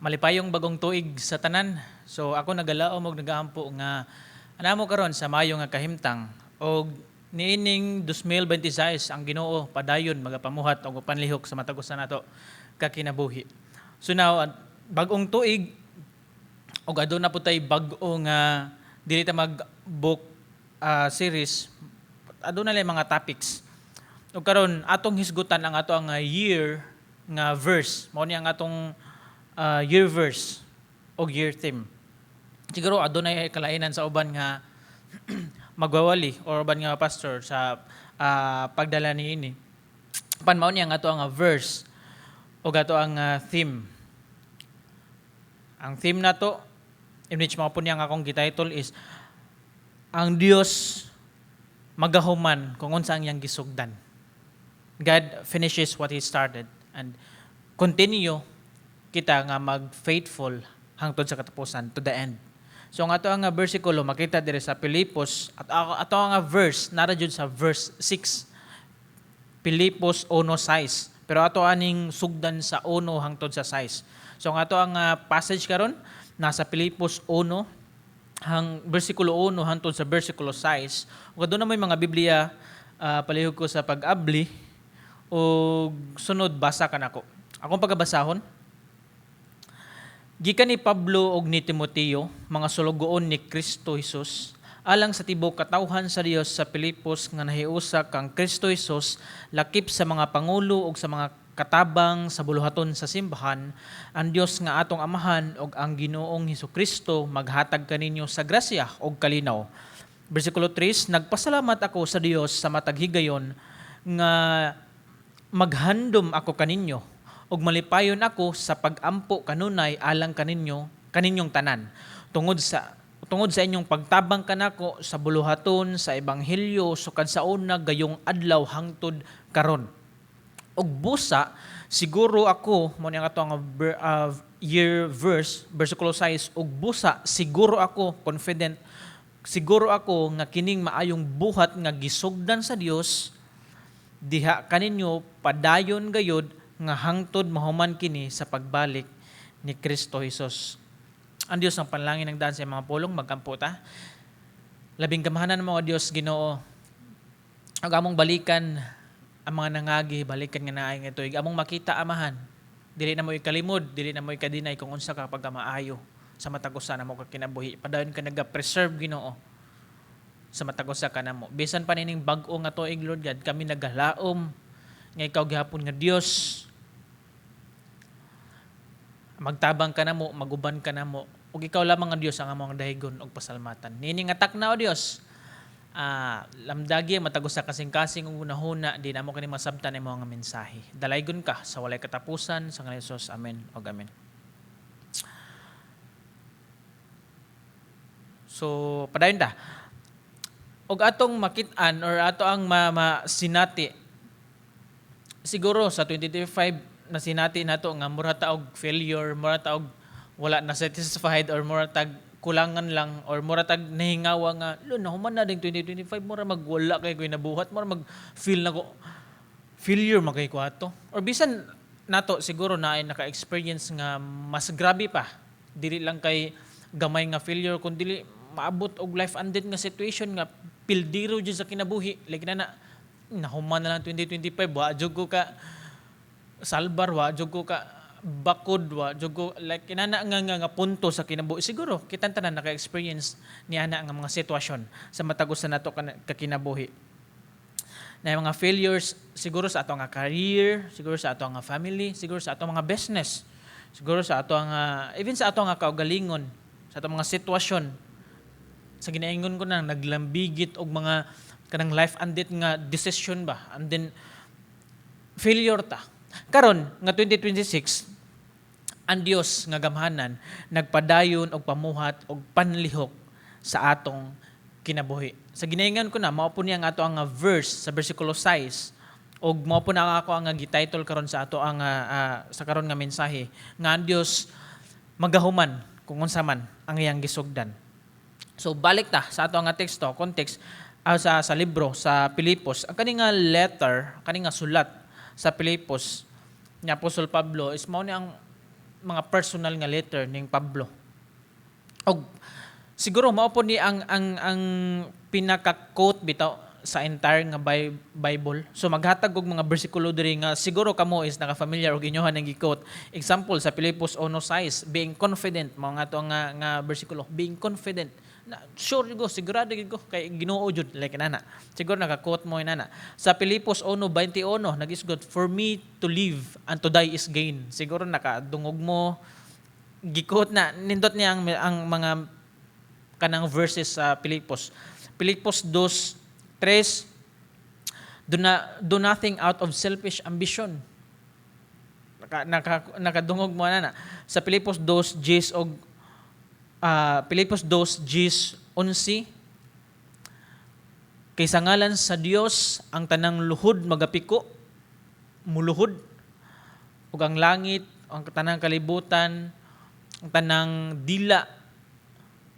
Malipayong bagong tuig sa tanan. So ako nagalaom og nagaampo nga anamo karon sa Mayo nga kahimtang og niining 2026 ang Ginoo padayon magapamuhat og panlihok sa matagusan nato kakinabuhi. So now bagong tuig og aduna po tay bag-o nga dili ta mag book series. Aduna lay mga topics. Ug karon atong hisgutan ang ato ang year nga verse. Mao ni ang atong year verse o year theme. Siguro adunay kalainan sa uban nga magwawali or uban nga pastor sa pagdala niini. Mao ni ang ato ang verse o ato ang theme. Ang theme nato in which mao po niya akong gititle is ang Dios magahuman kung unsa ang iyang gisugdan. God finishes what He started and continue kita nga mag-faithful hangtod sa katapusan to the end. So ang ato ang bersikulo makita diri sa Pilipos at ato ang verse nara jud sa verse 6. Pilipos 1:6. Pero ato aning sugdan sa 1 hangtod sa 6. So ang ato ang passage karon nasa Pilipos 1 bersikulo 1 hangtod sa bersikulo 6. Ug aduna may mga Biblia palihog ko sa pag-abli o sunod basa kanako. Akong pagabasahon. Gikan ni Pablo ug ni Timoteo, mga sulugoon ni Kristo Jesus, alang sa tibok katawhan sa Dios sa Pilipos nga nahiusa kang Kristo Jesus, lakip sa mga pangulo ug sa mga katabang sa buluhaton sa simbahan, ang Dios nga atong amahan ug ang Ginoong Hesukristo maghatag kaninyo sa grasya ug kalinaw. Bersikulo 3, nagpasalamat ako sa Dios sa matag higayon nga maghandom ako kaninyo ug malipayon ako sa pag-ampo kanunay alang kaninyong tanan tungod sa inyong pagtabang kanako sa buluhaton sa ebanghelyo sukad sa una gayong adlaw hangtod karon. Og busa siguro ako mo niya ato ang year verse bersikulo 6 og busa siguro ako confident siguro ako nga kining maayong buhat nga gisugdan sa Dios diha kaninyo padayon gayud nga hangtod mahuman kini sa pagbalik ni Kristo Jesus. Ang Dios ang panalangin ng daan sa mga pulong magkampo ta. Labing kamahanan mo Dios Ginoo. Ang among balikan ang mga nangagi, balikan nga naay nga tuig. Among makita amahan. Dili na mo ikalimod, dili na mo ikadinay kung unsa ka pagkamaayo sa matagusa na mo kinabuhi. Padayon ka naga-preserve Ginoo sa matagusa ka namo. Bisan pa nining bag-o nga tuig Lord God, kami nagalaom nga ikaw gihapon nga Dios. Magtabang ka namo, maguban ka namo. Ug ikaw lamang ang Dios ang among dahigon og pasalmatan. Nini nga takna o Dios. Lamdagi matagos sa kasing-kasing ug unahuna di namo kani masabtan imo nga mensahe. Dalaygon ka sa walay katapusan sa ngalan ni Jesus. Amen ug amen. So padayon ta. Og atong makit-an or ato ang sinati siguro sa 2025 na sinati nato nga mura ta og failure, mura ta og wala na satisfied or mura tag kulangan lang or mura tag nahingawa nga nahuman na ding 2025 mura magwala kay ko nabuhat mura mag feel na ko failure magay ko ato or bisan nato siguro na ay naka-experience nga mas grabe pa dili lang kay gamay nga failure kun dili maabot og life and death nga situation nga pildiro jud sa kinabuhi like na nahuman na lang 2025 wa jud ko ka salbar wa jud ko ka bakod wa jud ko like kinana nga punto sa kinabuhi siguro kitang tanan naka-experience ni ana nga mga sitwasyon sa matagusan nato ka kinabuhi na mga failures siguro sa ato nga career siguro sa ato nga family siguro sa ato mga business siguro sa ato nga even sa ato nga kaugalingon sa ato mga sitwasyon sa ginaingon ko na naglambigit og mga kanang life and death nga decision ba and then failure ta karon nga 2026 ang Dios nga gamhanan nagpadayon og pamuhat og panlihok sa atong kinabuhi. Sa ginaingan ko na mao po niya nga ato ang verse sa bersikulo 6 og mao po na ako ang gititle karon sa ato ang sa karon nga mensahe nga ang Dios magahuman kung unsa man ang iyang gisugdan. So balik ta sa ato nga teksto context sa libro sa Pilipos ang kani nga letter kani nga sulat sa Pilipos ni Apostol Pablo is mao ni ang mga personal nga letter ning Pablo. Og siguro mao po ni ang pinaka-quote bitaw sa entire nga Bible. So maghatag og mga bersikulo diri nga siguro kamo is naka-familiar og inyohan ang gi-quote. Example sa Filipos 1:6, being confident mao nga to nga bersikulo, being confident. Na, sure go, sigurado go kay Ginoo jud like nana. Siguro naka-quote mo inana. Sa Filipos 1:21 nagisgot, for me to live and to die is gain. Siguro nakadungog mo gi-quote na nindot niya ang mga kanang verses sa Filipos. Filipos 2:3, do nothing out of selfish ambition. Nakadungog mo na. Sa Filipos 2:10 og Filipos 2:11, kay sa ngalan sa Dios ang tanang luhod magapiko, muluhod, ug ang langit, ang tanang kalibutan, ang tanang dila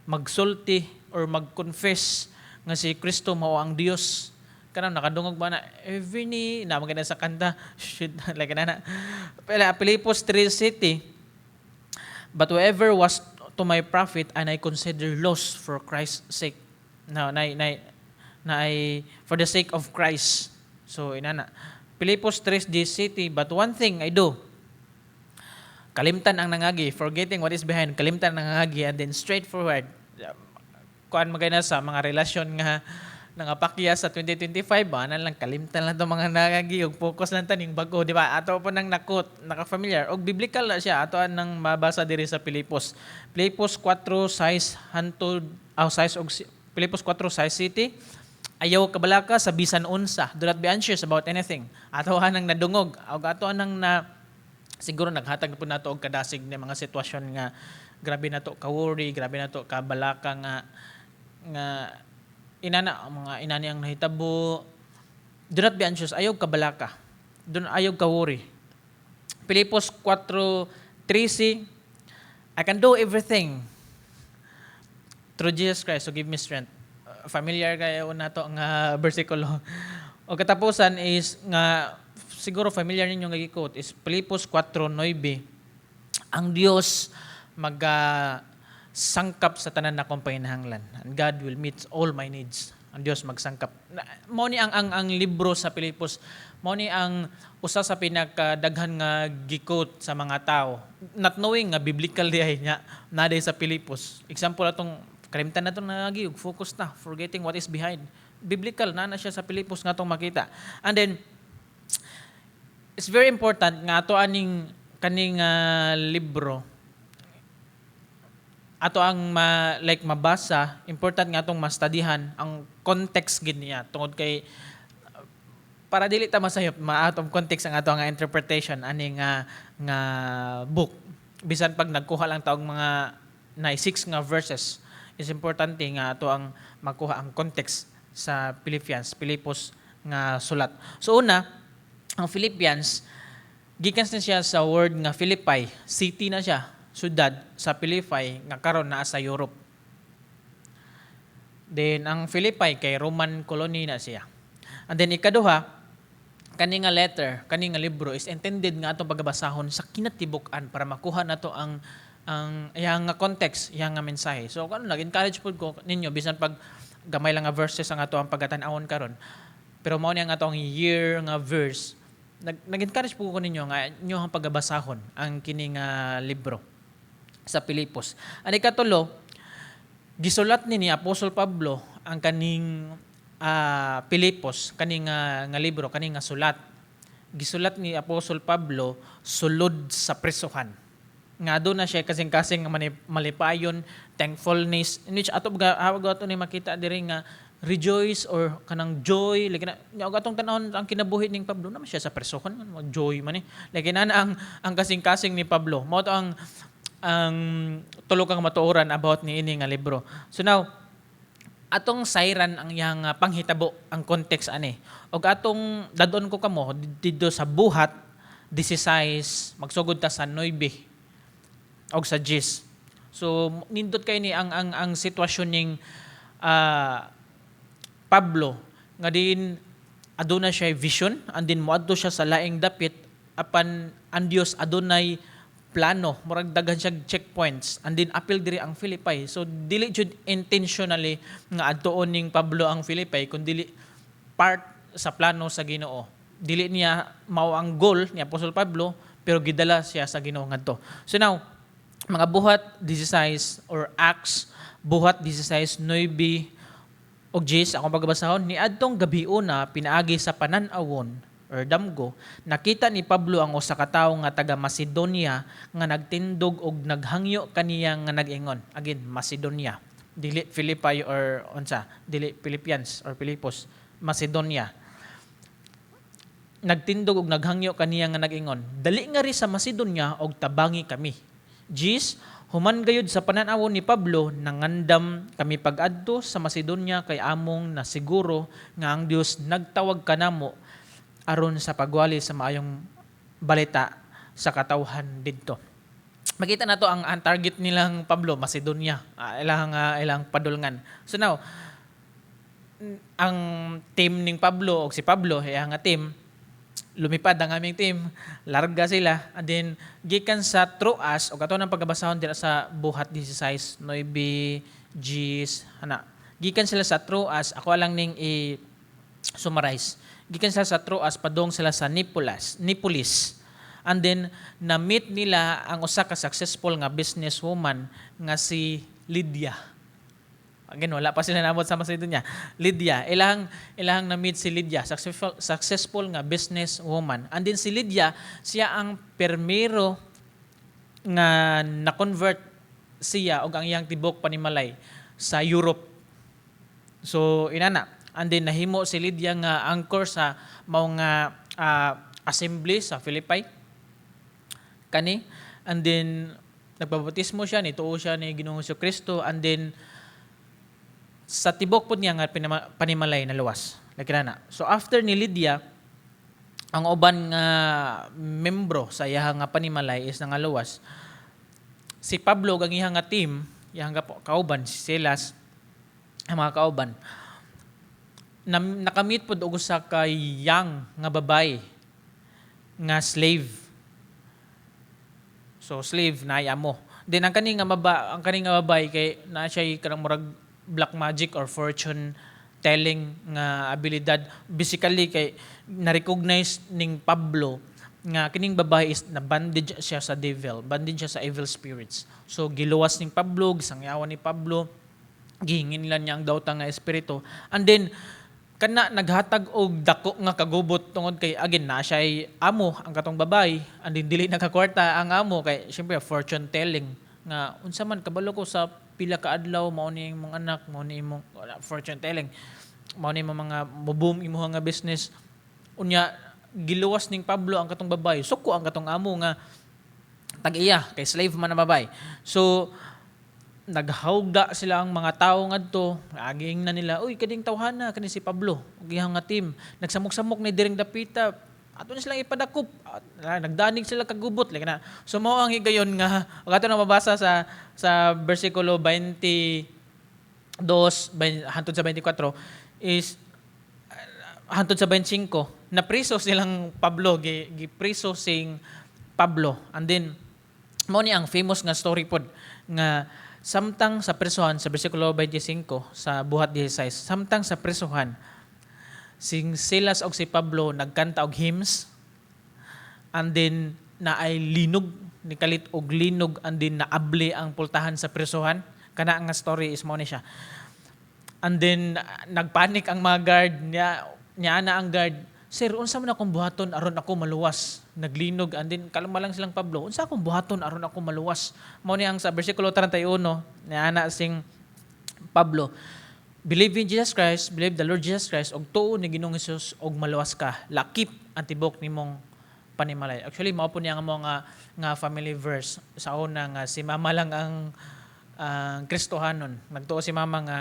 magsulti or mag-confess nga si Kristo mao ang Dios. Kanang nakadungog ba na every knee na maganda sa kanta shit like na. Filipos 3:7, but whoever was to my profit and I consider loss for Christ's sake. No, for the sake of Christ. So inana. Filipos 3:17, but one thing I do, kalimtan ang nangagi, forgetting what is behind, kalimtan ang nangagi, and then straightforward. Kuan magana sa mga relasyon nga nangapakya sa 2025, ana lang kalimtan lang to mga nangagi ug focus lang taning bago, di ba? Ato po nang naka-familiar og biblical na siya ato nang mabasa diri sa Filipos. Filipos 4:6 hantod Filipos 4:6, ayaw kabalaka sa bisan unsa, do not be anxious about anything. Ato nang nadungog og ato nang na siguro naghatag po nato og kadasig ni mga sitwasyon nga grabe nato ka worry, grabe nato ka balaka nga mga inani ang nahitabo. Do not be anxious, ayaw ka balaka. Ayaw ka worry. Filipos 4:13, I can do everything through Jesus Christ who give me strength. Familiar kayo na to nga bersikulo. O katapusan is nga siguro familiar ninyo nga gi-quote is Filipos 4:9. Ang Dios sangkap sa tanan na kong pahinahanglan, and God will meet all my needs. Ang Dios magsangkap. Mao ni ang libro sa Filipos, mao ni ang usa sa pinakadaghan nga gi-quote sa mga tao. Not knowing nga biblical diay nya naday sa Filipos. Example atong kalimtan naton nagi og focus na, forgetting what is behind. Biblical na siya sa Filipos nga atong makita. And then it's very important nga ato kaning libro ato ang mabasa, important nga atong mastudihan ang context gid niya tungod kay para dili ta masayop out of context ang ato nga interpretation ani nga book. Bisan pag nagkuha lang ta og mga 6 nga verses, is importante nga ato ang makuha ang context sa Filipos nga sulat. So una, ang Philippians gikan na siya sa word nga Philippi, city na siya, syudad sa Philippi nga karon naa sa Europe. Then ang Philippi kay Roman colony na siya. And then ikaduha, kani nga letter, kani nga libro is intended nga atong pagbasahon sa kinatibuk-an para makuha nato ang iyang nga context, iyang nga mensahe. So nag-encourage pud ko ninyo bisan pag gamay lang nga verses ang ato ang pagatan-awon karon. Pero mao ni ang atong year nga verse. Nag-encourage po ko ninyo nga inyo ang pagbasahon ang kini nga libro sa Filipos. Ang ikatulo, gisulat ni Apostol Pablo ang kaning Filipos, kaning nga libro, kaning nga sulat. Gisulat ni Apostol Pablo sulod sa presohan. Nga doon na siya kasing-kasing malipayon, thankfulness, in which ato ni makita diri nga rejoice or kanang joy, like na atong tanawon ang kinabuhi ning Pablo naman siya sa presohan, joy man like na ang kasing-kasing ni Pablo. Mao to ang tulo kang matuoran about ni ini nga libro. So now, atong sayran ang iyang panghitabo, ang context ani. Og atong dadon ko kamo didto sa buhat 16, magsugod ta sa 9 og sa 10. So nindot kay ni ang sitwasyon ning Pablo nga din aduna siya vision and din moadto siya sa laing dapit apan ang Dios adunay plano, murag daghan siya checkpoints, and then apil diri ang Philippi. So dili jud intentionally nga adtuon ning Pablo ang Philippi, kundi part sa plano sa Ginoo. Dili niya mao ang goal ni Apostol Pablo, pero gidala siya sa Ginoo ngadto. So now, mga buhat 16 or Acts buhat 16, 9 og 10 akong pagbasahon ni adtong gabiuna pinaagi sa panan-awon or damgo, nakita ni Pablo ang usa ka tawo nga taga Macedonia nga nagtindog og naghangyo kaniya nga nag-ingon. Again, Macedonia. Dili Philippi or unsa, dili Philippians or Pilipos, Macedonia. Nagtindog og naghangyo kaniya nga nag-ingon. Dali nga ri sa Macedonia og tabangi kami. Jis, human gayud sa panan-awon ni Pablo, nangandam kami pag-adto sa Macedonia kay among na siguro nga ang Dios nagtawag kanamo aron sa pagwali sa maayong balita sa katawhan didto. Makita nato ang target nilang Pablo, Macedonia, ilang padulngan. So now, ang team ning Pablo o si Pablo, nga team, lumipad ang aming team, larga sila, and then gikan sa Troas o kato ng pagkabasahon dira sa buhat 16, 9 Gs, gikan sila sa Troas, ako lang ning i-summarize. Gikan sila sa Troas, padong sila sa Neapolis. And then, na-meet nila ang usa ka successful nga businesswoman nga si Lydia. Again, wala pa sila naabot sa Macedonia. Lydia. Ilahang na-meet si Lydia, successful nga businesswoman. And then si Lydia, siya ang permero nga na-convert siya o ang iyang tibok panimalay sa Europe. So, inana. And then nahimo si Lydia nga anchor sa mga assembly sa Philippi. Kani. And then nagbabautismo siya, nituo siya ni Ginoong Jesucristo, and then sa tibok po niya nga panimalay na luwas. Nakita. So after ni Lydia, ang uban nga membro sa iyang nga panimalay is nga luwas. Si Pablo ang iyang nga team, iyang nga kauban, si Silas, ang mga kauban, nakamit po og usa ka young nga babay nga slave. So slave na amo. Then ang kani nga babay kay na siya kanang murag black magic or fortune telling nga abilidad. Basically kay na-recognize ning Pablo nga kining babae is na bandage siya sa devil, bandage siya sa evil spirits. So giluwas ning Pablo, gisangyawan ni Pablo, gihingin nila niya ang dawta nga espiritu. And then kana naghatag og dako nga kagubot tungod kay again na siya ay amo ang katong babay, and then dili nakakwarta ang amo kay syempre fortune telling nga unsa man kabalo ko sa pila ka adlaw mao ni imong anak, mao ni imong fortune telling, mao ni imong mga mo-boom imong nga business. Unya giluwas ning Pablo ang katong babay, suko ang katong amo nga tag-iya kay slave man na babay. So naghawda sila ang mga tao ngadto, aging na nila, uy kading tawhana kani si Pablo ug iyang nga team, nagsamok-samok ni diring dapita, ato na silang ipadakop, nagdanig sila kagubot like na. So mao ang higayon nga ato na mabasa sa bersikulo 22 hangtod sa 24 is hangtod sa 25 na priso silang Pablo, gipriso sing Pablo. And then mao ni ang famous nga story pod nga samtang sa presohan sa bersikulo 25 sa buhat 16, samtang sa presohan sing Silas og si Pablo nagkanta og hymns, and then naay linog ni kalit og linog, and then naabli ang pultahan sa presohan. Kana nga story is mo ni siya. And then nagpanik ang mga guard niya na ang guard, sir, unsa man akong buhaton aron ako maluwas? Naglinog, and then kalma lang silang Pablo, unsa akong buhaton aron ako maluwas? Mao ni ang sa bersikulo 31 niya na sing Pablo, believe in Jesus Christ, believe the Lord Jesus Christ, og tuo ni Ginoong Hesus og maluwas ka. Lakip ang tibok nimong panimalay. Actually mao po niya nga family verse sa una nga si mama lang ang Kristohanon. Nagtuo si mama nga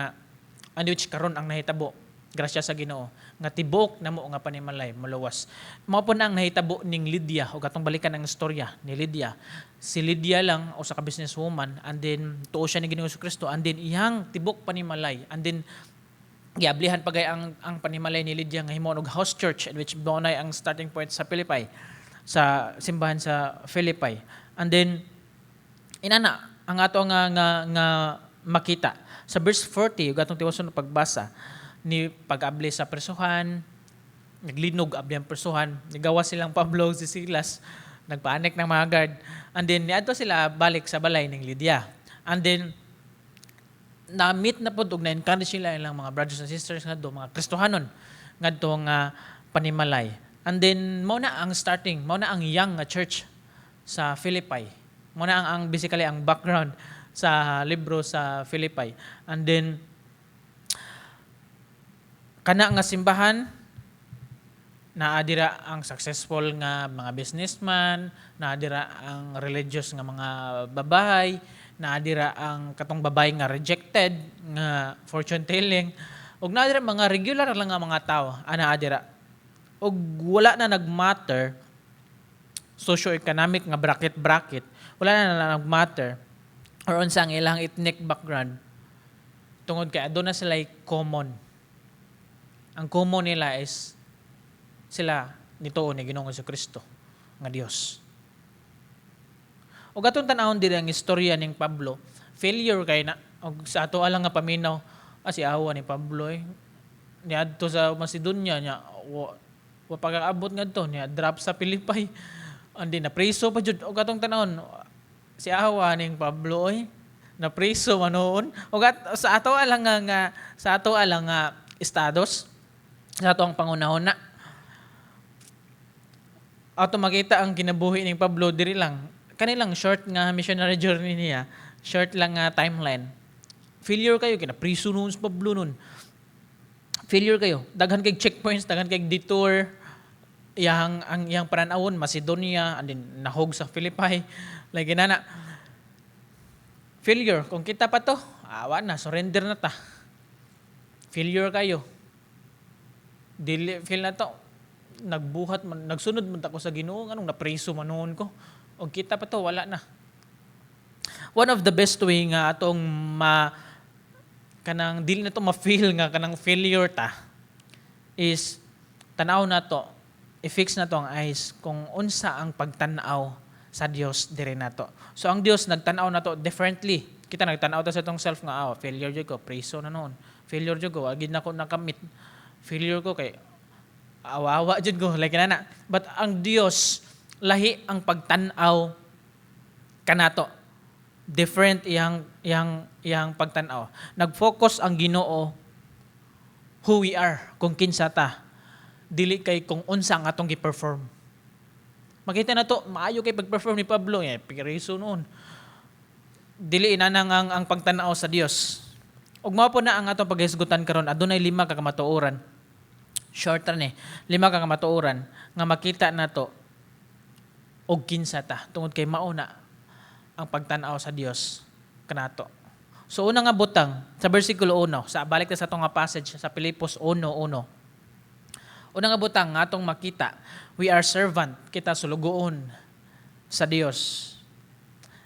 ano which karon ang nahitabo grasya sa Ginoo nga tibok namo nga panimalay maluwas. Mao po na ang nahitabo ning Lydia, o katong balikan ang istorya ni Lydia. Si Lydia lang o sa ka businesswoman, and then tuo siya ni Ginoong Jesucristo, and then iyang tibok panimalay, and then giablihan pagay ang panimalay ni Lydia nga himo og house church, which bonay ang starting point sa Philippi, sa simbahan sa Philippi. And then inana ang ato nga makita sa verse 40 ug atong tiwason na pagbasa ni pag-abli sa presuhan, naglinog abli ang presuhan, nigawa silang Pablo si Silas, nagpaanek ng mga guard, and then niadto sila balik sa balay ng Lydia. And then na-meet na po ug na-encourage sila ilang mga brothers and sisters nga do, mga Kristohanon ngadto nga panimalay. And then mao na ang starting, mao na ang young nga church sa Philippi. Mao na ang basically ang background sa libro sa Philippi. And then kana nga simbahan naadira ang successful nga mga businessman, naadira ang religious nga mga babae, naadira ang katong babae nga rejected nga fortune telling, ug naadira mga regular lang nga mga tao naadira. Ug wala na nagmatter socio-economic nga bracket, wala na nagmatter or unsa ang ilang ethnic background, tungod kay aduna sila common. Ang common nila is sila nituon ni Ginoong Jesucristo nga Dios. Ug atong tan-awon diri ang istorya ning Pablo, failure kay na og sa ato alang nga paminaw, si awa ni Pablo niadto sa Macedonia nya wa pag-aabot ngadto niya drop sa Pilipay, andi na preso pa jud. Og atong tan-awon si awa ning Pablo na preso manoon. Og sa ato alang nga sa ato alang nga estados, sa ato ang pangunahon na ato makita ang kinabuhi ning Pablo diri lang kanilang short nga missionary journey niya, short lang nga timeline. Failure kayo kina priso noon sa Pablo noon. Failure kayo, daghan kay checkpoints, daghan kay detour, yang paranawon Macedonia and then nahog sa Philippi, like na failure. Kung kita pa to, awa na, surrender na ta. Failure kayo, dili feel na to, nagbuhat man, nagsunod man ako sa Ginoo, anong napreso man noon ko, o kita pa to, wala na. One of the best way nga atong kanang dili na to ma-feel nga kanang failure ta is tanaw na to, i-fix na to ang eyes kung unsa ang pagtanaw sa Dios dire nato. So ang Dios nagtanaw na to differently. Kita nagtanaw ta sa tong self nga failure jud ko, preso na noon. Failure jud ko, agid na ko nakamit. Failure ko kay awawa jud ko, like na. But ang Dios lahi ang pagtanaw kanato. Different iyang pagtanaw. Nag-focus ang Ginoo who we are, kung kinsa ta. Dili kay kung unsa ang atong gi-perform. Makita na to, maayo kay pag-perform ni Pablo, pireso noon. Dili inanang ang pagtanaw sa Dios. Ug mao po na ang atong paghisgutan karon, adunay 5 ka kamatuoran. Short ra ni, 5 ka kamatuoran nga makita nato og kinsa ta tungod kay mao na ang pagtan-aw sa Dios kanato. So una nga butang sa bersikulo 1, sa balik ta sa atong nga passage sa Filipos 1:1. Una nga butang nga atong makita, we are servant, kita sulugoon sa Dios.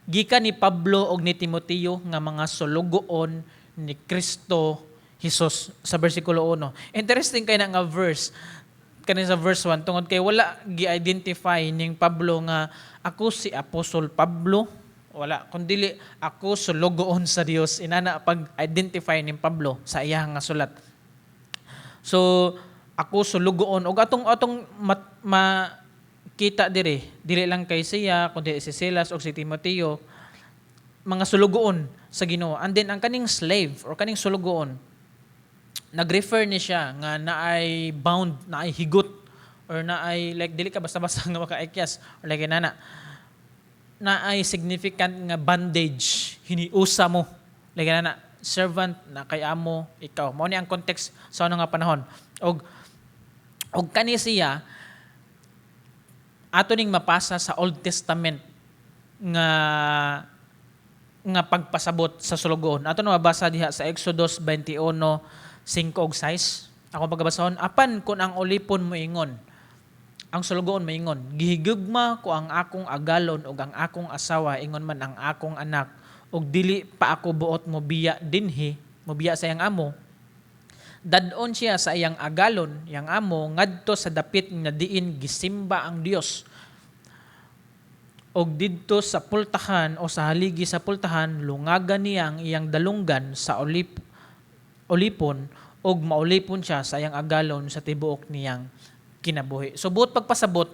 Gikan ni Pablo og ni Timoteo nga mga sulugoon ni Kristo Jesus sa bersikulo 1. Interesting kay na nga verse kanin sa verse 1 tungod kay wala gi-identify ning Pablo nga ako si Apostol Pablo, wala kundi ako sulugoon sa Dios. Inana pag-identify ning Pablo sa iyang nga sulat. So ako sulugoon og atong makita dili lang kay siya kundi si Silas og si Timoteo mga sulugoon sa Ginoo. And then ang kaning slave or kaning sulugoon nag-refer ni siya nga naay bound, naay higot or naay like dili ka basta-basta nga makaikyas or like naay significant nga bandage hiniusa mo like servant na kay amo ikaw. Mao ni ang context sa ano nga panahon. Og kani siya ato ning mapasa sa Old Testament nga pagpasabot sa sulugoon. Ato na mabasa diha sa Exodus 21:5 og 6. Ako pagbasahon, apan kun ang ulipon mo ingon, ang sulugoon maingon, gihigugma ko ang akong agalon ug ang akong asawa ingon man ang akong anak ug dili pa ako buot mo biya dinhi, mo biya sa iyang amo. Dadon siya sa iyang agalon, iyang amo, ngadto sa dapit nga diin gisimba ang Dios. og didto sa pultahan o sa haligi sa pultahan lungagan niya ang iyang dalunggan sa ulipon og maulipon siya sa iyang agalon sa tibuok niyang kinabuhi. So buot pagpasabot,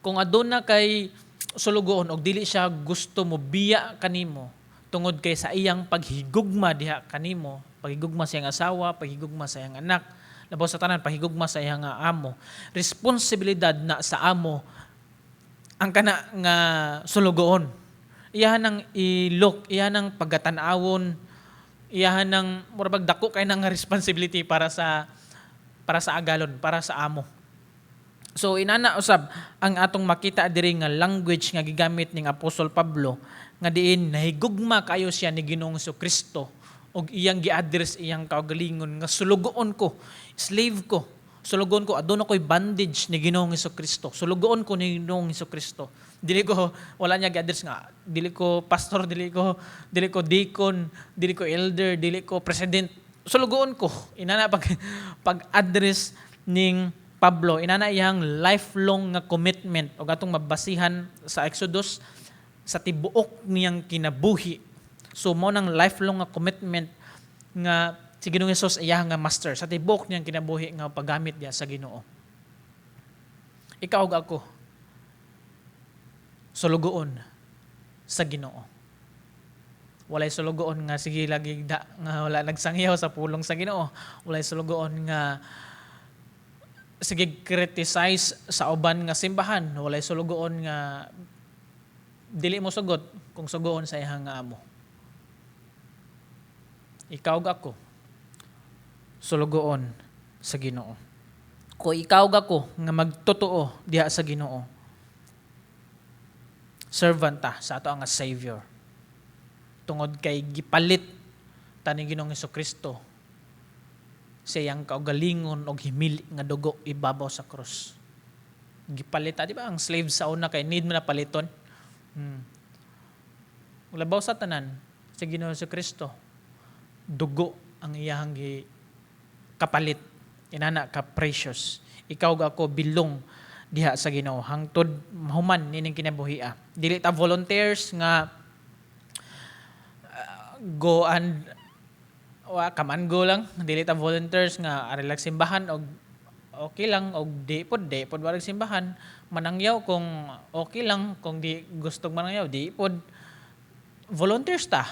kung aduna kay sulugoon og dili siya gusto mo biya kanimo tungod kay sa iyang paghigugma diha kanimo, paghigugma sa iyang asawa, paghigugma sa iyang anak, labaw sa tanan paghigugma sa iyang amo, responsibilidad na sa amo ang kana nga sulugoon. Iyahan ang ilok, iyahan ang pagatan-awon, iyahan ng murag dako kay nang responsibility para sa agalon, para sa amo. So inana usab ang atong makita diri nga language nga gigamit ning Apostol Pablo nga diin nahigugma kayo siya ni Ginoong Kristo og iyang gi-address iyang kaugalingon nga sulugoon ko, slave ko. Sulugoon ko, aduna ko'y bandage ni Ginoong Kristo. Sulugoon ko ni Ginoong Kristo. Dili ko, wala niya gi-address nga, dili ko pastor, dili ko deacon, dili ko elder, dili ko president. Sulugoon ko. Inana pag-address ning Pablo, inana iyang lifelong nga commitment o atong mabasihan sa Exodus sa tibuok niyang kinabuhi. So mo nang lifelong nga commitment nga si Ginoong Hesus iya nga master sa tibuok niyang kinabuhi nga paggamit niya sa Ginoo. Ikaw ug ako sulugoon sa Ginoo. Walay sulugoon nga sige lagi da nga wala nagsangyaw sa pulong sa Ginoo. Walay sulugoon nga sige criticize sa uban nga simbahan. Walay sulugoon nga dili mo sugot kung sugoon sa iyang nga amo. Ikaw ug ako sulugoon sa Ginoo. Kung ikaw ako nga magtotoo diha sa Ginoo, servant ta sa ato nga Savior. Tungod kay gipalit ta ni Ginoong Kristo sa iyang kaugalingon og himili nga dugo ibabaw sa krus. Gipalit ta, di ba? Ang slave sa una kay need mo na paliton. Labaw sa tanan sa Ginoong Kristo, dugo ang iyang kapalit, inana ka precious. Ikaw ako bilong diha sa Ginoo hangtod mahuman nining kinabuhia. Dili ta volunteers nga go and come and go lang. Dili ta volunteers nga relax simbahan og okay lang og di pod walig simbahan. Manangyaw kung okay lang, kung di gustong manangyaw di pod volunteers ta.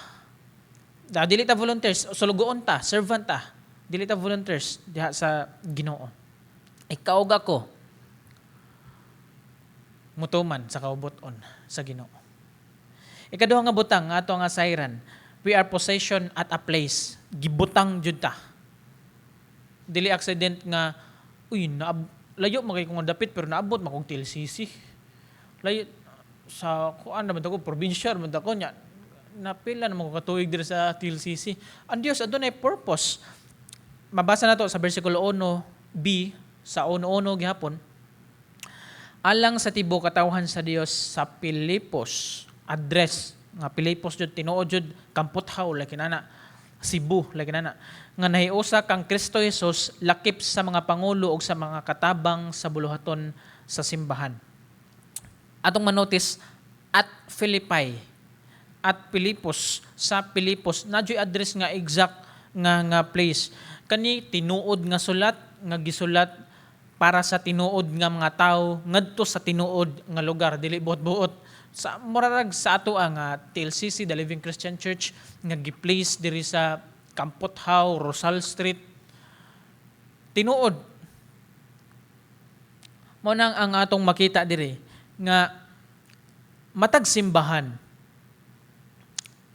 Dili ta volunteers, sulugoon ta, servant ta. Dili ta volunteers diha sa Ginoo. Ikaw ug ako mutuman sa kauboton sa Ginoo. Ikaduha nga butang nga ato nga sayran, we are possession at a place. Gibutang jud ta. Dili accident nga layo magay kong dapit pero naabot makong TLCC. Layo sa kuan naman ako probinsya man ako nya napila naman ko katuig diri sa TLCC. Ang Dios adunay purpose. Mabasa nato sa bersikulo 1b sa 1:1 gihapon. Alang sa tibuok katawhan sa Dios sa Pilipos, address nga Pilipos jud tinuod jud Kamputhaw like nana Cebu like nana nga nahiusa kang Kristo Jesus lakip sa mga pangulo ug sa mga katabang sa buluhaton sa simbahan. Atong manotice at Philippi at Pilipos sa Pilipos nadyoy address nga exact nga place kani tinuod nga sulat nga gisulat para sa tinuod nga mga tawo ngadto sa tinuod nga lugar dili buot-buot sa murarag sa ato ang TLCC the Living Christian Church nga gi-place diri sa Kamputhaw, Rosal Street tinuod mo nang ang atong makita diri nga matag simbahan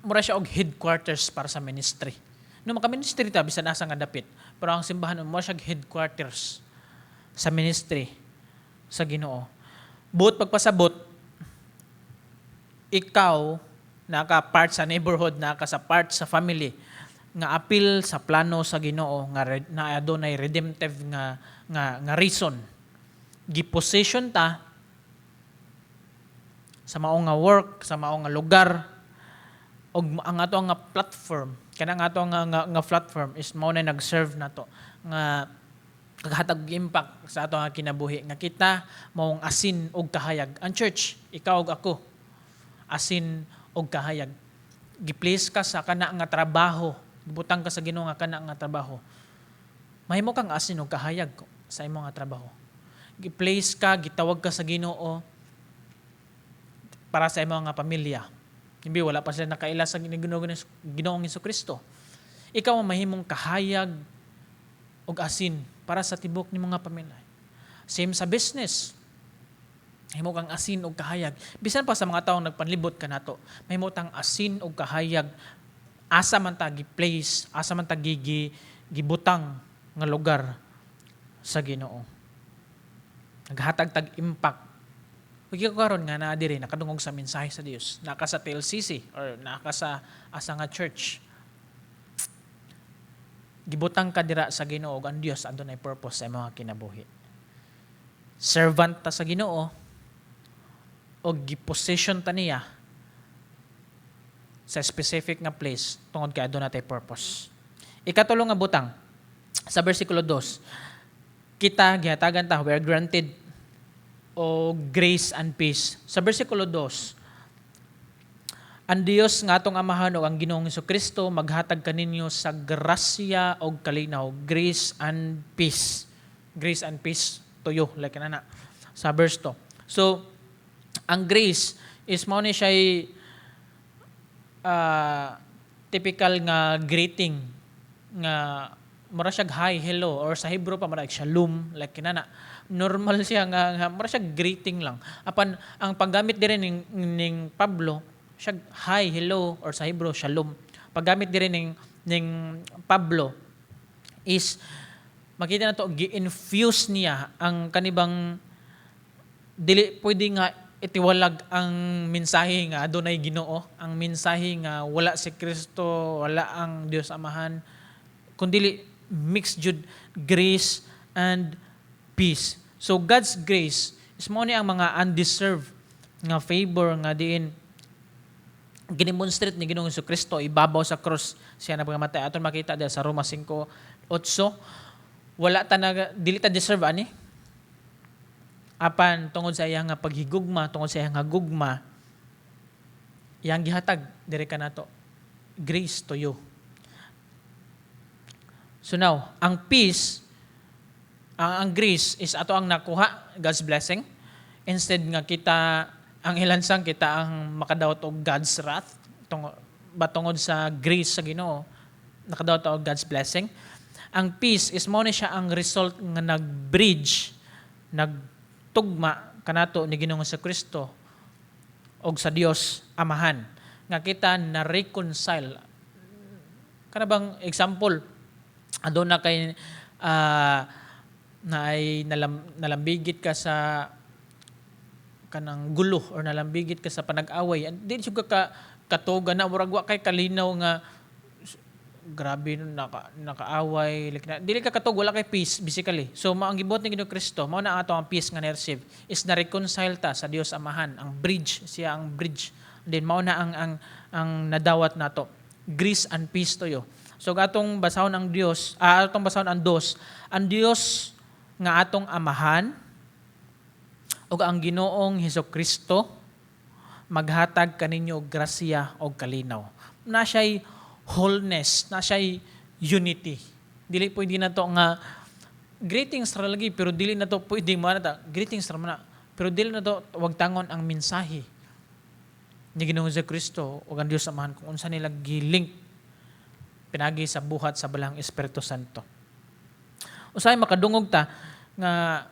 mura siya og headquarters para sa ministry. No maka-ministry ta bisan asa nga dapit, pero ang simbahan mo siya headquarters sa ministry sa Ginoo. Buot pagpasabot ikaw naka-part sa neighborhood, naka sa part sa family nga apil sa plano sa Ginoo nga na adunay redemptive nga reason. Giposition ta sa mao nga work, sa mao nga lugar og ang ato nga platform kanang ato nga platform is mao na nag-serve nato nga kaghatag og impact sa ato nga kinabuhi nga kita maong asin og kahayag. Ang church, ikaw ug ako, asin og kahayag. Gi-place ka sa kana nga trabaho, gibutang ka sa Ginoo nga kana nga trabaho. Mahimo kang asin og kahayag sa imong nga trabaho. Gi-place ka, gitawag ka sa Ginoo para sa imong nga pamilya. Hindi wala pa sila nakaila sa Ginoong Hesukristo. Ikaw ang mahimong kahayag og asin para sa tibok ni mga pamilya. Same sa business. Mahimo kang asin og kahayag. Bisan pa sa mga taong nagpanlibot ka nato, mahimo tang asin og kahayag asa man ta gi-place, asa man ta gibutang nga lugar sa Ginoo. Naghatag tag impact. Ug karon nga naa diri nakadungog sa mensahe sa Dios, naka sa TLCC or naka sa asa nga church. Gibutang ka dira sa Ginoo ug ang Dios adunay purpose sa imong kinabuhi. Servant ta sa Ginoo og giposition ta niya sa specific nga place tungod kay adunay tay purpose. Ikatulo nga butang sa bersikulo 2, kita gihatagan ta we are granted o grace and peace. Sa bersikulo 2, ang Dios nga atong Amahan o ang Ginoong Hesukristo maghatag kaninyo sa grasya o kalinaw, grace and peace. Grace and peace to you, like na sa verse 2. So, ang grace is mao ni siya typical nga greeting nga mura siya hi, hello, or sa Hebrew pa mura shalom, like kinana. Normal siya nga mura siya greeting lang. Apan ang paggamit dire ning Pablo siya hi, hello, or sa Hebrew, shalom. Paggamit din ng Pablo is, makita na to gi-infuse niya ang kanibang, dili pwede nga itiwalag ang mensahe nga adunay Ginoo, ang mensahe nga wala si Kristo, wala ang Dios Amahan, kundi mixed jud grace and peace. So God's grace is mo ni ang mga undeserved nga favor nga diin gidemonstrate ni Ginoong Hesukristo ibabaw sa cross siya na pagkamatay. Aton makita dahil sa Roma 5:8, wala ta na dili ta deserve ani. Apan tungod sa iyang paghigugma, tungod sa iyang gugma, iyang gihatag dire kanato grace to you. So now, ang peace, ang grace is ato ang nakuha, God's blessing. Instead nga kita ang ilansang kita ang makadawat og God's wrath batungod sa grace sa Ginoo, nakadawat og God's blessing. Ang peace is mo ni siya ang result nga nag-bridge, nagtugma kanato ni Ginoong Hesukristo og sa Dios Amahan nga kita na reconcile. Kana bang example aduna kay na ay nalambigit ka sa kanang gulo or nalambigit ka sa panag-away, di siya katuga na murag wa kay kalinaw nga grabe nakaaway, like dili ka katug, wala kay peace basically. So mao ang gibot ni Ginoong Kristo, mao na ato ang peace nga na-receive is na reconcile ta sa Dios Amahan, ang bridge, siya ang bridge. Then mao na ang nadawat nato, grace and peace to you. So atong basahon ang Dios, atong basahon ang Dios nga atong Amahan o ang Ginoong Hesukristo maghatag kaninyo og grasya o kalinaw. Na siya'y wholeness, na siya'y unity. Dili pwede na to nga greetings ra lagi pero dili na to pwede mo na greetings ra na pero dili na to wag tangon ang mensahe ni Ginoong Hesukristo o ang Dios Amahan kung unsa nila gilink pinagi sa buhat sa balang Espiritu Santo. Usay makadungog ta nga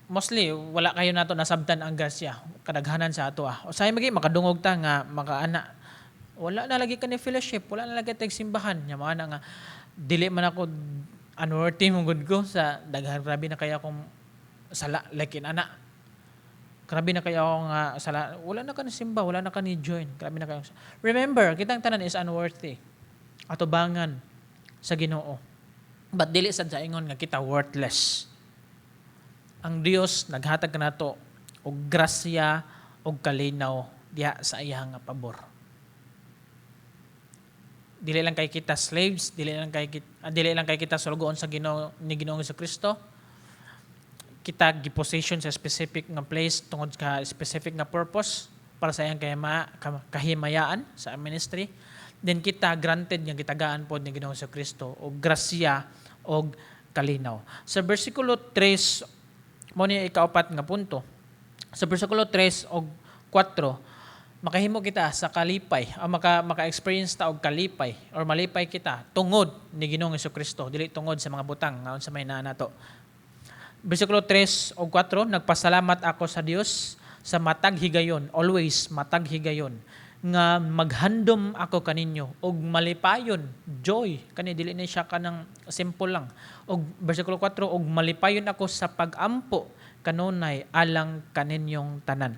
mostly wala kayo nato nasabtan ang grasya kadaghanan sa ato Usay makadungog ta nga makaana wala na lagi ka ni fellowship, wala na lagi tayong simbahan nya mga nga dili man ako unworthy mong good ko sa daghan, grabe na kaya akong sala like ana, grabe na kaya ako nga sala, wala na ka ni simba, wala na ka ni join, grabe na kayo. Remember, kitang tanan is unworthy atubangan sa Ginoo, but dili sad sa ingon nga kita worthless. Ang Dios naghatag kanato og grasya og kalinaw diha sa iyang pabor. Dili lang kay kita slaves, dili lang kay kita sulugoon sa Ginoo ni Ginoong Hesukristo, kita giposition sa specific nga place tungod ka specific nga purpose para sa iyang kahimayaan sa ministry. Then kita granted nga gitagaan pod ni Ginoong Kristo og grasya og kalinaw. Sa bersikulo 3 mo ni ikaapat nga punto. Sa bersikulo 3 og 4 makahimo kita sa kalipay o maka-experience ta og kalipay or malipay kita tungod ni Ginoong Kristo dili tungod sa mga butang nga unsa may naa nato. Bersikulo 3 o 4, nagpasalamat ako sa Dios sa matag higayon, always matag higayon, nga maghandom ako kaninyo og malipayon, joy, kani dili ni siya kanang simple lang. Og bersikulo 4, og malipayon ako sa pag-ampo kanunay alang kaninyong tanan.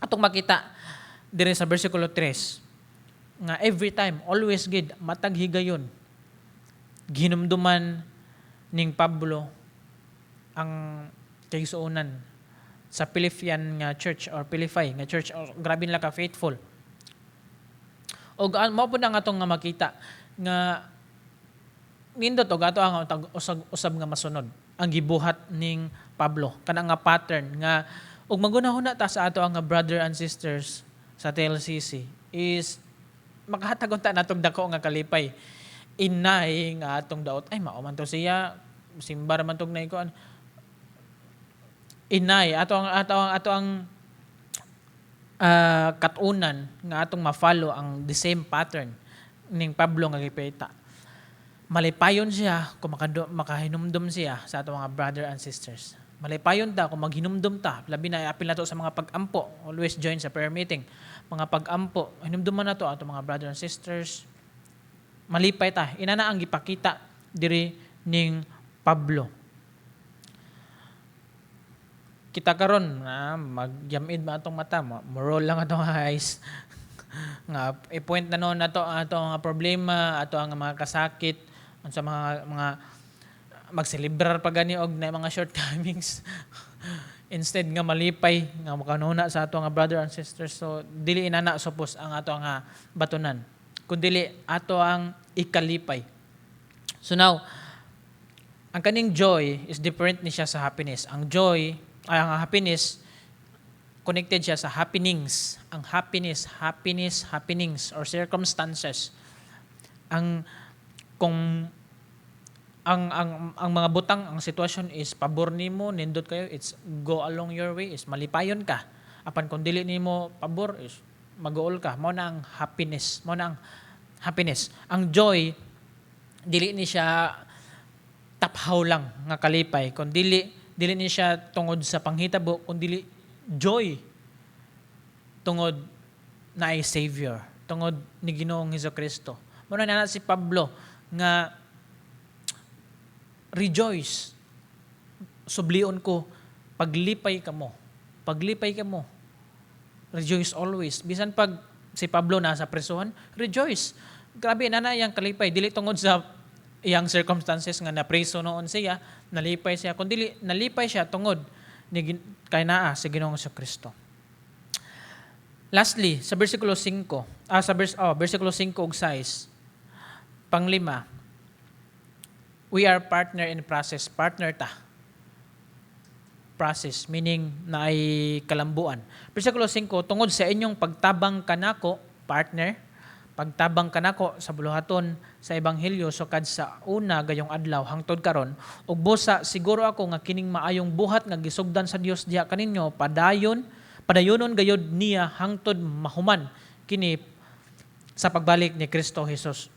Atong makita dire sa bersikulo 3 nga every time, always gid matag higayon ginumduman ning Pablo ang kaigsuonan sa Philippian nga church or Philippi nga church, or grabe nila ka faithful. O mao pud ang atong nga makita nga nindot og ato ang usab nga masunod ang gibuhat ning Pablo kana nga pattern nga ug magunahuna ta sa ato ang brother and sisters sa TLCC is makahatagon ta natong dako nga kalipay. Inay nga atong daot ay mao man to siya simbar man tong nay ko inay ato ang katunan nga atong ma-follow ang the same pattern ning Pablo nga gipita. Malipayon siya kung makahinumdum siya sa atong mga brother and sisters. Malipayon ta kung maghinumdum ta, labi na apil nato sa mga pag-ampo, always join sa prayer meeting. Mga pag-ampo, hinumduman nato atong mga brother and sisters. Malipay ta, inana ang gipakita diri ning Pablo. Kita karon magyamid ba atong mata, morol lang atong eyes. Nga i-point na noon nato atong problema, ato ang mga kasakit, sa mga magselebrar pa gani og na mga shortcomings. Instead nga malipay nga makanuna sa ato nga brother and sisters, so dili inana supos ang ato nga batunan, kundi ato ang ikalipay. So now, ang kaning joy is different ni siya sa happiness. Ang joy ang happiness, connected siya sa happenings. Ang happenings or circumstances. Ang mga butang, ang sitwasyon is pabor nimo, nindot kayo, it's go along your way, is malipayon ka. Apan kung dili nimo pabor, is mag-uol ka. Mao na ang happiness. Ang joy, dili ni siya taphaw lang nga kalipay, kung dili ni siya tungod sa panghitabo, kundi joy tungod na ay Savior, tungod ni Ginoong Hesukristo. Muna na si Pablo nga rejoice, sublion ko, paglipay ka mo, rejoice always. Bisan pag si Pablo nasa presohan, rejoice. Grabe na yang kalipay, dili tungod sa iyang circumstances nga napreso noon siya, nalipay siya, kundi nalipay siya tungod ni kay naa si Ginoong Kristo. Lastly, sa bersikulo 5, bersikulo 5 ug 6, panglima, we are partner in process. Partner ta. Process, meaning na ay kalambuan. Bersikulo 5, tungod sa inyong pagtabang kanako, partner, pagtabang kanako sa buluhaton sa ebanghelyo sukad sa una gayong adlaw hangtod karon, ug busa siguro ako nga kining maayong buhat nga gisugdan sa Dios diha kaninyo padayonon gayud niya hangtod mahuman kini sa pagbalik ni Kristo Jesus.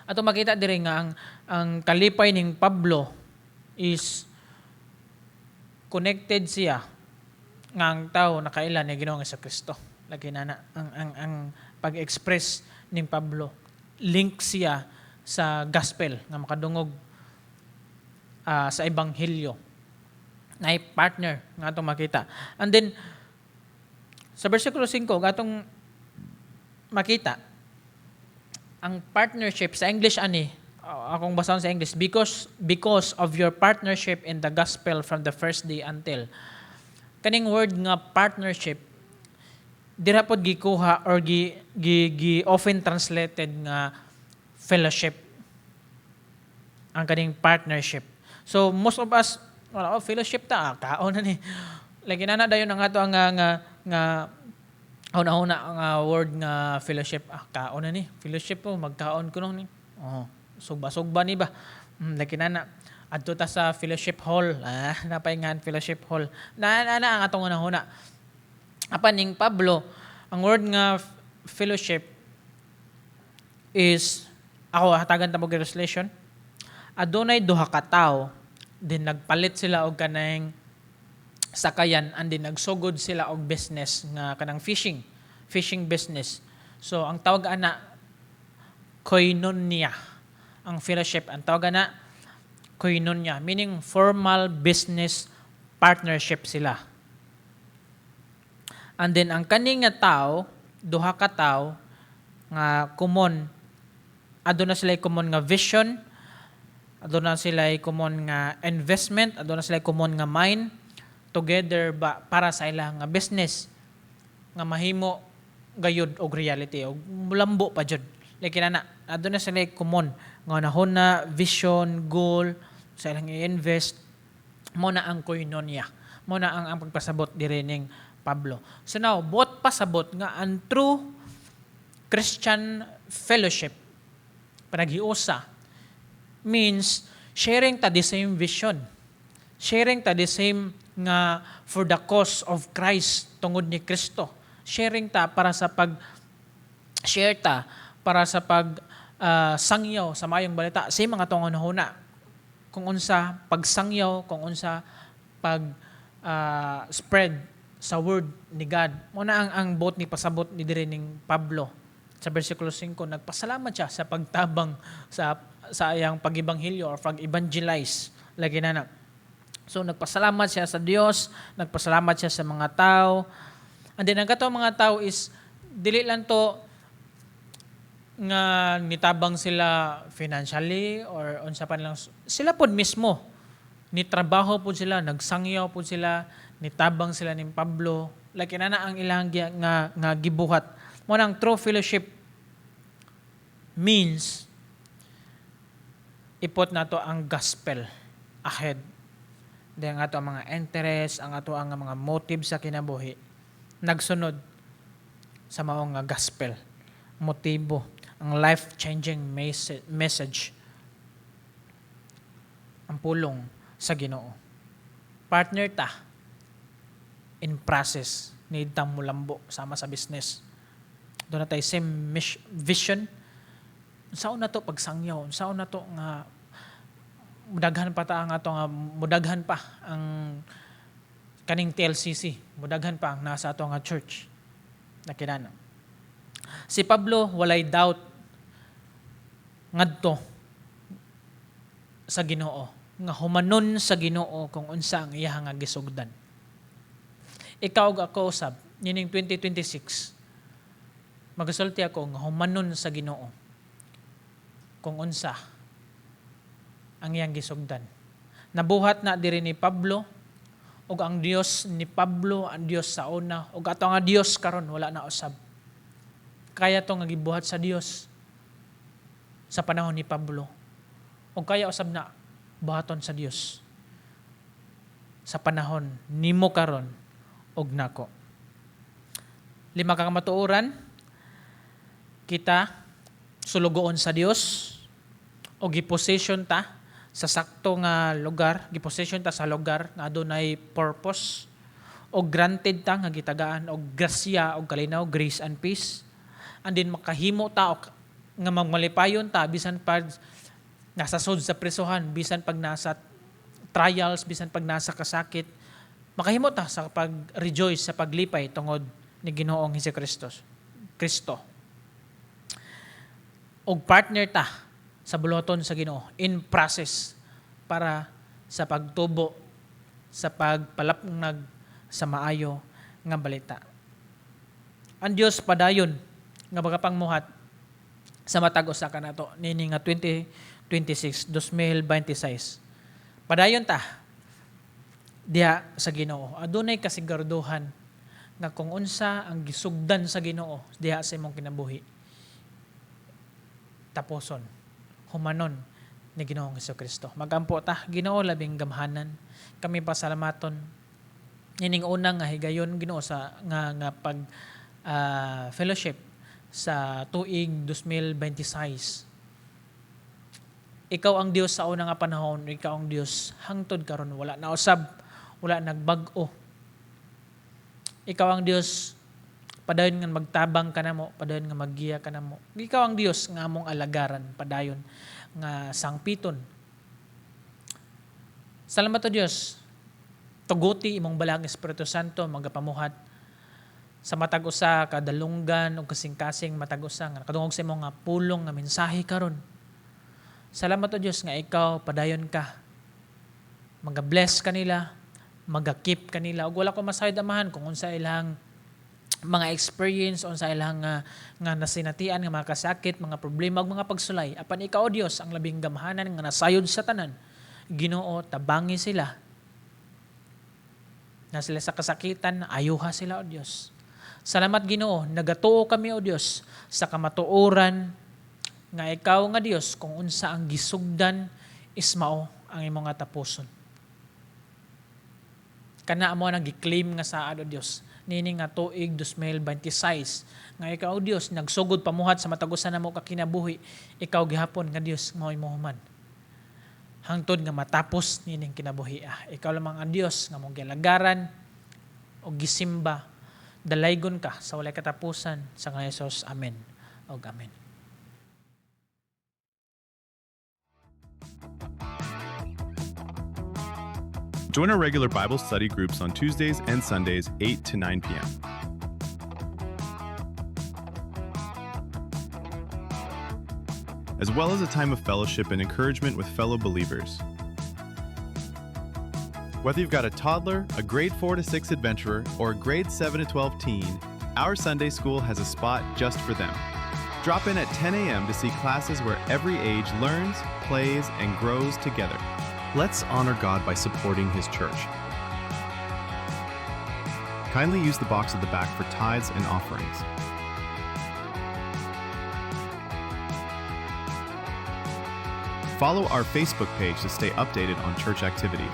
Ato makita diri nga ang kalipay ning Pablo is connected siya nga ang tao nakailan ni Ginoong Kristo. Lagi na ang pag-express ning Pablo, link siya sa gospel nga makadungog sa ebanghelyo. Na partner nga atong makita. And then sa bersikulo 5 atong makita ang partnership sa English akong basahon sa English, because of your partnership in the gospel from the first day until. Kaning word nga partnership dira pod gikuha or gi often translated nga fellowship, ang kaning partnership. So most of us Wala, fellowship ta, kaon na ni. Like inana dayon ang ato nga una-una ang word nga fellowship. Kaon na ni. Fellowship po, magkaon ko ni. Oh, sugba-sugba ni ba? Like inana adto ta sa fellowship hall. Napaingan fellowship hall. Na ang atong una-una. Apan ning Pablo, ang word nga fellowship is ako hatagan ta mo translation. Adunay duha ka tawo din nagpalit sila og kanang sakayan and din nagsugod sila og business nga kanang fishing business. So ang tawag ana koinonia. Ang fellowship ang tawag ana koinonia, meaning formal business partnership sila. And then ang kani nga tawo, duha ka tawo nga common, aduna sila common nga vision, aduna sila common nga investment, aduna sila common nga mind together ba para sa ilang nga business nga mahimo gayud og reality og lambo pa jud. Like na aduna sila common nga nahuna vision, goal sa ilang i-invest mo na ang koinonia. Mo na ang pagpasabot diri ning Pablo. So now, buot pasabot nga ang true Christian fellowship panaghiusa means sharing ta the same vision. Sharing ta the same nga for the cause of Christ tungod ni Kristo. Sharing ta para sa share ta para sa sangyaw sa mayong balita. Sa mga tong una kung unsa pagsangyaw, kung unsa spread sa word ni God. Muna ang bot ni pasabot ni dire ning Pablo sa versikulo 5, nagpasalamat siya sa pagtabang sa iyang pag-ibanghilyo or pag-evangelize. Lagi na. So nagpasalamat siya sa Dios, nagpasalamat siya sa mga tao. And then ang katong mga tao is dili lang to nga nitabang sila financially or unsa pa lang sila pod mismo nitrabaho pod sila, nagsangyaw pod sila, nitabang sila ni Pablo. Like inana ang ilang nga gibuhat. Mo nang true fellowship means ipot nato ang gospel ahead. Then ang ato ang mga interest, ang ato ang mga motive sa kinabuhi nagsunod sa maong nga gospel, motibo, ang life-changing message, ang pulong sa Ginoo. Partner ta in process, need tang mulambo sama sa business. Doon na tayo same vision. Saan na to pagsangyaw? Saan na to nga mudaghan pa ta ang ato nga mudaghan pa ang kaning TLCC, mudaghan pa ang nasa ato nga church na kinana. Si Pablo walay doubt ngadto sa Ginoo, nga humanon sa Ginoo kung unsa ang iya nga gisugdan. Ikaw ug ako usab nining 2026 magasulti ako nga humanon sa Ginoo kung unsa ang iyang gisugdan. Nabuhat na diri ni Pablo ug ang Dios ni Pablo, ang Dios sa una ug ato nga Dios karon wala na usab. Kaya to nga gibuhat sa Dios sa panahon ni Pablo. Ug kaya usab na buhaton sa Dios sa panahon nimo karon ug nako. 5 ka matuoran, kita sulugoon sa Dios o giposition ta sa sakto nga lugar, giposition ta sa lugar nga adunay purpose o granted ta nga gitagaan og grasya og kalinaw, grace and peace. And then makahimo ta nga magmalipayon ta bisan pag nasa sud sa presohan, bisan pag nasa trials, bisan pag nasa kasakit, makahimo ta sa pag-rejoice sa paglipay tungod ni Ginoong Hesukristo. Og partner ta sa buloton sa Ginoo in process para sa pagtubo, sa pagpalapnag sa maayo nga balita. Ang Dios padayon nga magapangmuhat sa matag usa kanato nini nga 2026. Padayon ta diha sa Ginoo. Adunay kasiguraduhan nga kung unsa ang gisugdan sa Ginoo diha sa imong kinabuhi, taposon, humanon, ni Ginoong Jesucristo. Magampo ta, Ginoo labing gamhanan. Kami pasalamaton. Ining unang nga higayon Ginoo sa nga pag fellowship sa tuig 2026. Ikaw ang Dios sa unang nga panahon, ikaw ang Dios hangtod karon, wala na usab, wala nagbag-o. Ikaw ang Dios padayon nga magtabang ka namo, padayon nga maggiya ka namo. Ikaw ang Dios nga among alagaran, padayon nga sangpiton. Salamat o Dios. Tuguti imong balang Espiritu Santo magapamuhat sa matag usa kadalunggan ug kasing-kasing matag usa nga nakadungog sa imong nga pulong nga mensahe karon. Salamat o Dios nga ikaw padayon ka. Maga-bless kanila, maga-keep kanila ug wala ko masayod amahan kung unsa ilang mga experience, unsa ilang nga nasinatian nga mga kasakit, mga problema ug mga pagsulay. Apan ikaw o Dios ang labing gamhanan nga nasayod sa tanan. Ginoo, tabangi sila. Na sila sa kasakitan, ayuha sila o Dios. Salamat Ginoo, nagatuo kami o Dios sa kamatuoran nga ikaw nga Dios kung unsa ang gisugdan ismao ang imong nga tapuson. Kana amo nang gi-claim nga saad o Dios nini nga tuig 2026 nga ikaw o Dios nagsugod pamuhat sa matagusan namo ka kinabuhi, ikaw gihapon nga Dios mao imong human. Hangtod nga matapos nining kinabuhi. Ikaw lamang ang Dios nga mong gilagaran o gisimba. Dalaygon ka sa walay katapusan sa nga Jesus. Amen. O amen. Join our regular Bible study groups on Tuesdays and Sundays, 8 to 9 p.m. as well as a time of fellowship and encouragement with fellow believers. Whether you've got a toddler, a grade 4 to 6 adventurer, or a grade 7 to 12 teen, our Sunday school has a spot just for them. Drop in at 10 a.m. to see classes where every age learns, plays, and grows together. Let's honor God by supporting His church. Kindly use the box at the back for tithes and offerings. Follow our Facebook page to stay updated on church activities.